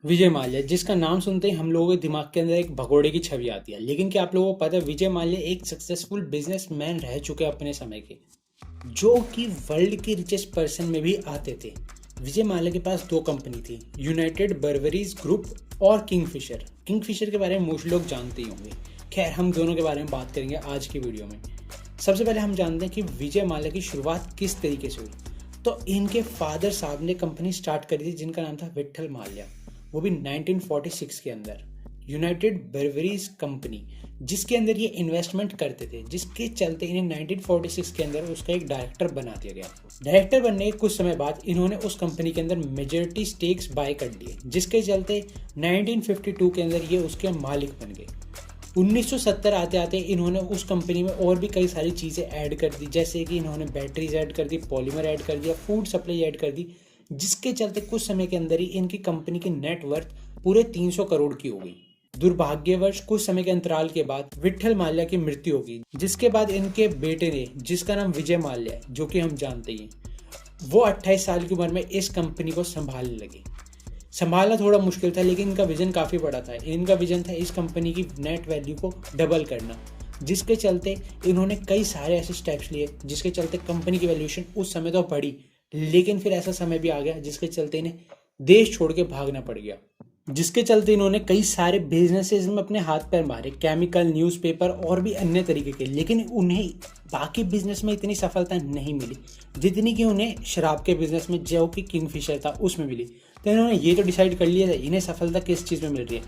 विजय माल्या, जिसका नाम सुनते ही हम लोगों के दिमाग के अंदर एक भगोड़े की छवि आती है। लेकिन क्या आप लोगों को पता है, विजय माल्या एक सक्सेसफुल बिजनेसमैन रह चुके हैं अपने समय के, जो कि वर्ल्ड के रिचेस्ट पर्सन में भी आते थे। विजय माल्या के पास दो कंपनी थी, यूनाइटेड ब्रेवरीज ग्रुप और किंगफिशर। किंगफिशर के बारे में मोस्ट लोग जानते ही होंगे। खैर, हम दोनों के बारे में बात करेंगे आज की वीडियो में। सबसे पहले हम जानते हैं कि विजय माल्या की शुरुआत किस तरीके से हुई। तो इनके फादर साहब ने कंपनी स्टार्ट करी थी जिनका नाम था विट्ठल माल्या, वो भी 1946 के अंदर। यूनाइटेड ब्रेवरीज कंपनी, जिसके अंदर ये इन्वेस्टमेंट करते थे, जिसके चलते इन्हें 1946 के अंदर उसका एक डायरेक्टर बना दिया गया। डायरेक्टर बनने के कुछ समय बाद इन्होंने उस कंपनी के अंदर मेजॉरिटी स्टेक्स बाय कर लिए, जिसके चलते 1952 के अंदर ये उसके मालिक बन गए। 1970 आते आते इन्होंने उस कंपनी में और भी कई सारी चीज़ें ऐड कर दी, जैसे कि इन्होंने बैटरीज ऐड कर दी, पॉलीमर ऐड कर दिया, फूड सप्लाई ऐड कर दी, जिसके चलते कुछ समय के अंदर ही इनकी कंपनी की नेटवर्थ पूरे 300 करोड़ की हो गई। दुर्भाग्यवश कुछ समय के अंतराल के बाद विट्ठल माल्या की मृत्यु हो गई, जिसके बाद इनके बेटे ने, जिसका नाम विजय माल्या है, जो कि हम जानते हैं, वो 28 साल की उम्र में इस कंपनी को संभालने लगे। संभालना थोड़ा मुश्किल था, लेकिन इनका विजन काफ़ी बड़ा था। इनका विजन था इस कंपनी की नेट वैल्यू को डबल करना, जिसके चलते इन्होंने कई सारे ऐसे स्टेप्स लिए, जिसके चलते कंपनी की वैल्यूएशन उस समय तो बढ़ी, लेकिन फिर ऐसा समय भी आ गया जिसके चलते इन्हें देश छोड़ के भागना पड़ गया। जिसके चलते इन्होंने कई सारे बिजनेसेस में अपने हाथ पैर मारे, केमिकल, न्यूज़पेपर और भी अन्य तरीके के, लेकिन उन्हें बाकी बिजनेस में इतनी सफलता नहीं मिली जितनी कि उन्हें शराब के बिजनेस में, जो कि किंगफिशर था, उसमें मिली। तो इन्होंने ये तो डिसाइड कर लिया था इन्हें सफलता किस चीज़ में मिल रही है,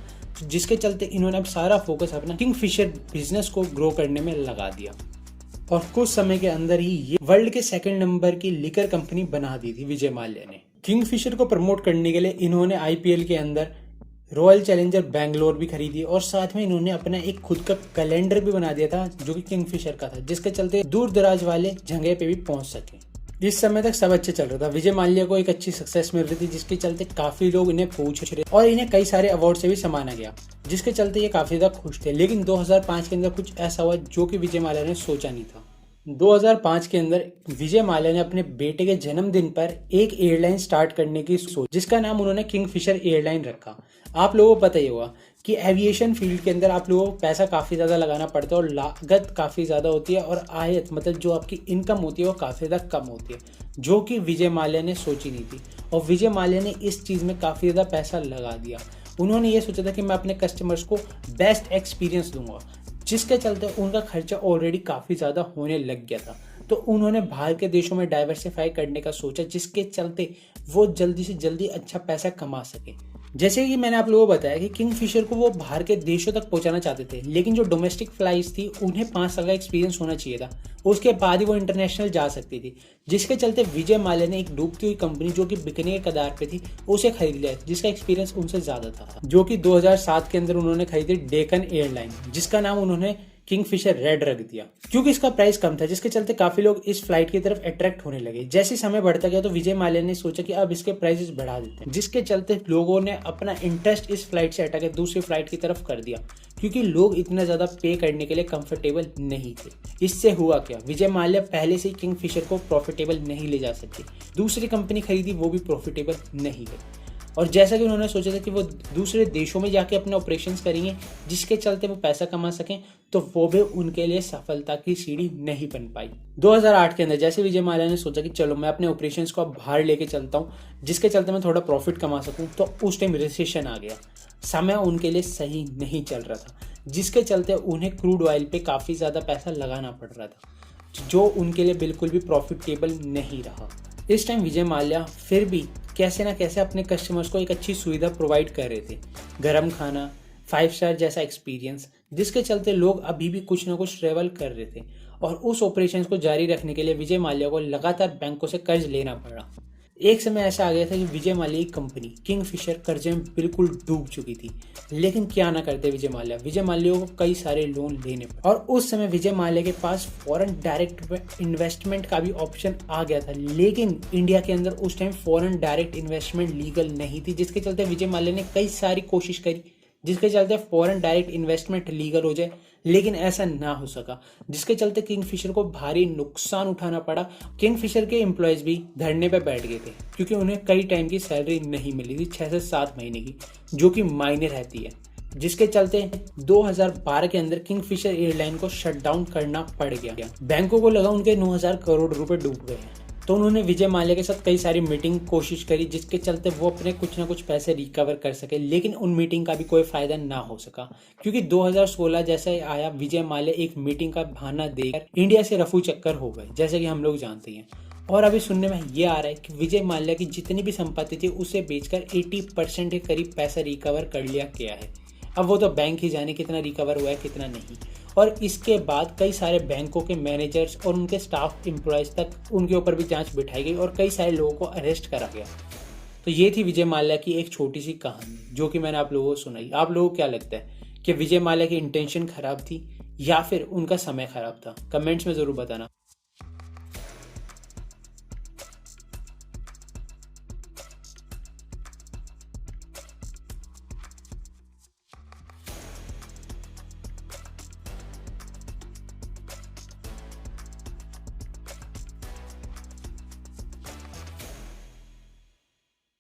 जिसके चलते इन्होंने अब सारा फोकस अपना किंगफिशर बिजनेस को ग्रो करने में लगा दिया। और कुछ समय के अंदर ही ये वर्ल्ड के सेकंड नंबर की लिकर कंपनी बना दी थी विजय माल्या ने। किंगफिशर को प्रमोट करने के लिए इन्होंने आईपीएल के अंदर रॉयल चैलेंजर बैंगलोर भी खरीदी, और साथ में इन्होंने अपना एक खुद का कैलेंडर भी बना दिया था जो कि किंगफिशर का था, जिसके चलते दूर दराज वाले जगह पे भी पहुंच सके। इस समय तक सब अच्छे चल रहा था। विजय माल्या को एक अच्छी सक्सेस मिल रही थी, जिसके चलते काफी लोग इन्हें पूछ रहे और इन्हें कई सारे अवार्ड से भी सम्माना गया, जिसके चलते ये काफी ज्यादा खुश थे। लेकिन 2005 के अंदर कुछ ऐसा हुआ जो कि विजय माल्या ने सोचा नहीं था। 2005 के अंदर विजय माल्या ने अपने बेटे के जन्मदिन पर एक एयरलाइन स्टार्ट करने की सोच, जिसका नाम उन्होंने किंगफिशर एयरलाइन रखा। आप लोगों को पता ही होगा कि एविएशन फील्ड के अंदर आप लोगों को पैसा काफ़ी ज़्यादा लगाना पड़ता है और लागत काफ़ी ज़्यादा होती है, और आयत मतलब जो आपकी इनकम होती है वो काफ़ी ज़्यादा कम होती है, जो कि विजय माल्या ने सोची नहीं थी। और विजय माल्या ने इस चीज़ में काफ़ी ज़्यादा पैसा लगा दिया। उन्होंने ये सोचा था कि मैं अपने कस्टमर्स को बेस्ट एक्सपीरियंस दूंगा, जिसके चलते उनका खर्चा ऑलरेडी काफ़ी ज़्यादा होने लग गया था। तो उन्होंने बाहर के देशों में डाइवर्सिफाई करने का सोचा, जिसके चलते वो जल्दी से जल्दी अच्छा पैसा कमा सके। जैसे कि मैंने आप लोगों को बताया कि किंगफिशर को वो बाहर के देशों तक पहुंचाना चाहते थे, लेकिन जो डोमेस्टिक फ्लाइट्स थी उन्हें 5 साल का एक्सपीरियंस होना चाहिए था, उसके बाद ही वो इंटरनेशनल जा सकती थी। जिसके चलते विजय माल्या ने एक डूबती हुई कंपनी जो कि बिकने के कगार पे थी, उसे खरीद लिया, जिसका एक्सपीरियंस उनसे ज़्यादा था, जो कि 2007 के अंदर उन्होंने खरीदी डेक्कन एयरलाइन, जिसका नाम उन्होंने किंगफिशर रेड रख दिया, क्योंकि इसका प्राइस कम था, जिसके चलते काफी लोग इस फ्लाइट की तरफ अट्रैक्ट होने लगे। जैसे समय बढ़ता गया तो विजय माल्या ने सोचा कि अब इसके प्राइसेस बढ़ा देते हैं, जिसके चलते लोगों ने अपना इंटरेस्ट इस फ्लाइट से हटा के दूसरी फ्लाइट की तरफ कर दिया, क्योंकि लोग इतना ज्यादा पे करने के लिए कंफर्टेबल नहीं थे। इससे हुआ क्या, विजय माल्या पहले से ही किंगफिशर को प्रॉफिटेबल नहीं ले जा सके, दूसरी कंपनी खरीदी, वो भी प्रॉफिटेबल नहीं गई। और जैसा कि उन्होंने सोचा था कि वो दूसरे देशों में जाके अपने ऑपरेशंस करेंगे, जिसके चलते वो पैसा कमा सकें, तो वो भी उनके लिए सफलता की सीढ़ी नहीं बन पाई। 2008 के अंदर जैसे विजय माल्या ने सोचा कि चलो मैं अपने ऑपरेशंस को अब बाहर लेके चलता हूँ, जिसके चलते मैं थोड़ा प्रॉफिट कमा सकूँ, तो उस टाइम रिसेशन आ गया। समय उनके लिए सही नहीं चल रहा था, जिसके चलते उन्हें क्रूड ऑयल पे काफ़ी ज़्यादा पैसा लगाना पड़ रहा था, जो उनके लिए बिल्कुल भी प्रॉफिटेबल नहीं रहा। इस टाइम विजय माल्या फिर भी कैसे ना कैसे अपने कस्टमर्स को एक अच्छी सुविधा प्रोवाइड कर रहे थे, गर्म खाना, 5 स्टार जैसा एक्सपीरियंस, जिसके चलते लोग अभी भी कुछ ना कुछ ट्रेवल कर रहे थे। और उस ऑपरेशंस को जारी रखने के लिए विजय माल्या को लगातार बैंकों से कर्ज लेना पड़ा। एक समय ऐसा आ गया था कि विजय माल्या की कंपनी किंगफिशर कर्जे में बिल्कुल डूब चुकी थी, लेकिन क्या ना करते विजय माल्या को कई सारे लोन लेने पड़े। और उस समय विजय माल्या के पास फॉरेन डायरेक्ट इन्वेस्टमेंट का भी ऑप्शन आ गया था, लेकिन इंडिया के अंदर उस time foreign direct investment legal नहीं थी, जिसके चलते विजय माल्या ने कई सारी कोशिश करी, जिसके चलते फॉरेन डायरेक्ट इन्वेस्टमेंट लीगल हो जाए, लेकिन ऐसा ना हो सका, जिसके चलते किंगफिशर को भारी नुकसान उठाना पड़ा। किंगफिशर के एम्प्लॉयज भी धरने पर बैठ गए थे क्योंकि उन्हें कई टाइम की सैलरी नहीं मिली थी, 6 से 7 महीने की, जो कि मायने रहती है, जिसके चलते 2012 के अंदर किंगफिशर एयरलाइन को शट डाउन करना पड़ गया। बैंकों को लगा उनके 9,000 करोड़ रुपए डूब गए हैं, तो उन्होंने विजय माल्या के साथ कई सारी मीटिंग कोशिश करी, जिसके चलते वो अपने कुछ ना कुछ पैसे रिकवर कर सके। लेकिन उन मीटिंग का भी कोई फायदा ना हो सका, क्योंकि 2016 जैसे आया, विजय माल्या एक मीटिंग का बहाना देकर इंडिया से रफू चक्कर हो गए, जैसे कि हम लोग जानते हैं। और अभी सुनने में ये आ रहा है कि विजय माल्या की जितनी भी संपत्ति थी उसे बेचकर 80% के करीब पैसा रिकवर कर लिया गया है। अब वो तो बैंक ही जाने कितना रिकवर हुआ है कितना नहीं। और इसके बाद कई सारे बैंकों के मैनेजर्स और उनके स्टाफ एम्प्लॉयज तक उनके ऊपर भी जांच बिठाई गई और कई सारे लोगों को अरेस्ट करा गया। तो ये थी विजय माल्या की एक छोटी सी कहानी, जो कि मैंने आप लोगों को सुनाई। आप लोगों को क्या लगता है कि विजय माल्या की इंटेंशन खराब थी या फिर उनका समय खराब था? कमेंट्स में ज़रूर बताना।